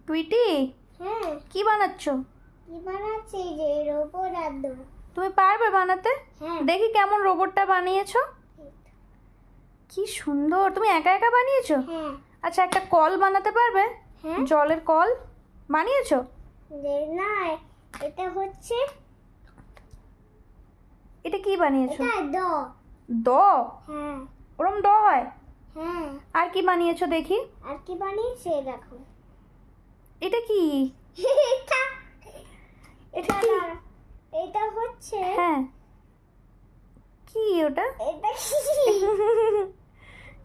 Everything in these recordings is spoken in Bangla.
টুইটি, হ্যাঁ কি বানাচ্ছ? কি বানাচ্ছি যে রোবট আদো। তুমি পারবে বানাতে? হ্যাঁ দেখি কেমন রোবটটা বানিয়েছো। কি সুন্দর, তুমি একা একা বানিয়েছো? হ্যাঁ আচ্ছা, একটা কল বানাতে পারবে? হ্যাঁ জলের কল বানিয়েছো? না, এটা হচ্ছে, এটা কি বানিয়েছো? এটা দ। দ? হ্যাঁ ওরম দ হয়? হ্যাঁ। আর কি বানিয়েছো দেখি? আর কি বানিয়েছে দেখো। এটা কি? এটা এটা কি? এটা হচ্ছে, হ্যাঁ, কি ওটা? এটা কি?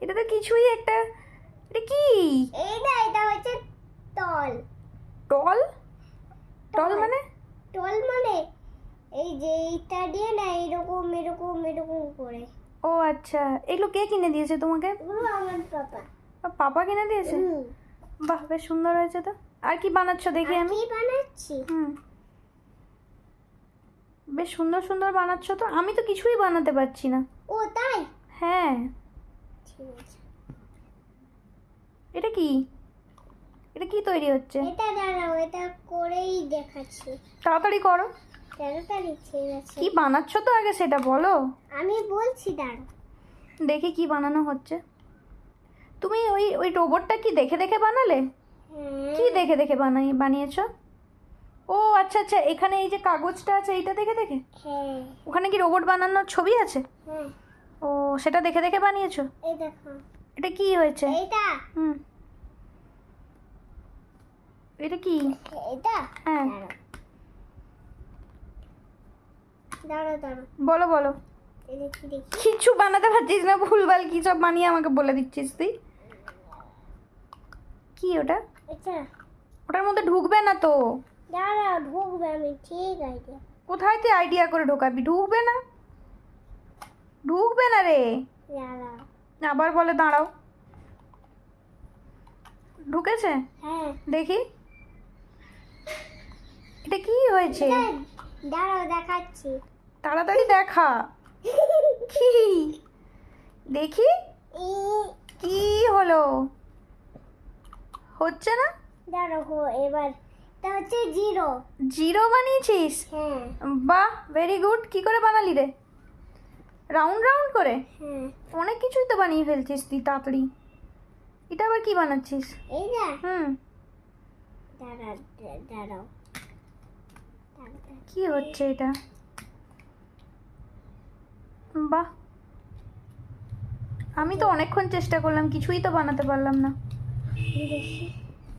এটা তো কিছুই একটা, এটা কি? এটা হচ্ছে তল। টল? টল মানে? টল মানে এই যে এইটা দিয়ে না এরকম এরকম এরকম করে। ও আচ্ছা, এগুলো কে কিনে দিয়েছে তোমাকে? এগুলো আমার পাপা। পাপা কিনে দিয়েছে? বাহ, বেশ সুন্দর হয়েছে তো। আর কি বানাচ্ছো দেখি আমি? কি বানাচ্ছি? বেশ সুন্দর সুন্দর বানাচ্ছো তো, আমি তো কিছুই বানাতে পারছি না। ও তাই? হ্যাঁ। ঠিক আছে। এটা কি? এটা কি তৈরি হচ্ছে? এটা দাঁড়াও, এটা করেই দেখাচ্ছি। তাড়াতাড়ি করো। তাড়াতাড়ি, ঠিক আছে। কি বানাচ্ছো তো আগে সেটা বলো। আমি বলছি দাঁড়াও। দেখি কি বানানো হচ্ছে। তুমি ওই ওই রোবটটা কি দেখে দেখে বানালে? কি দেখে দেখে বানিয়েছো? ও আচ্ছা আচ্ছা, এখানে এই যে কাগজটা আছে এইটা দেখে দেখে? হ্যাঁ ওখানে কি রোবট বানানোর ছবি আছে? হ্যাঁ। ও, সেটা দেখে দেখে বানিয়েছো? এই দেখো, এটা কি হয়েছে? এইটা হুম, এটা কি? এটা হ্যাঁ, দাঁড়াও দাঁড়াও। বলো বলো। এই দেখি দেখি। কিচ্ছু বানাতে পারছিস না, ভুলভাল কি সব বানিয়ে আমাকে বলে দিচ্ছিস তুই। কি ওটা? এটা ওটার মধ্যে ঢুকবে না তো। দাঁড়াও, ঢুকবে, আমি ঠিক আছে। কোথায় তুই আইডিয়া করে ঢোকাবি? ঢুকবে না, ঢুকবে না রে। দাঁড়াও। আবার বলে দাঁড়াও। ঢুকেছে? হ্যাঁ। দেখি এটা কি হয়েছে। দাঁড়াও দেখাচ্ছি। তাড়াতাড়ি দেখা। কি দেখি, কি হলো? হচ্ছে না? দাঁড়াও, এবার এটা হচ্ছে জিরো। জিরো বানিয়েছিস? হ্যাঁ বাহ, ভেরি গুড। কি করে বানালি রে? রাউন্ড রাউন্ড করে? হ্যাঁ। অনেক কিছুই তো বানিয়ে ফেলছিস তুই তাড়াতাড়ি। এটা আবার কি বানাচ্ছিস? এই না, দাঁড়াও, দাঁড়াও। কি হচ্ছে এটা? বাহ, আমি তো অনেকক্ষণ চেষ্টা করলাম, কিছুই তো বানাতে পারলাম না। দেখি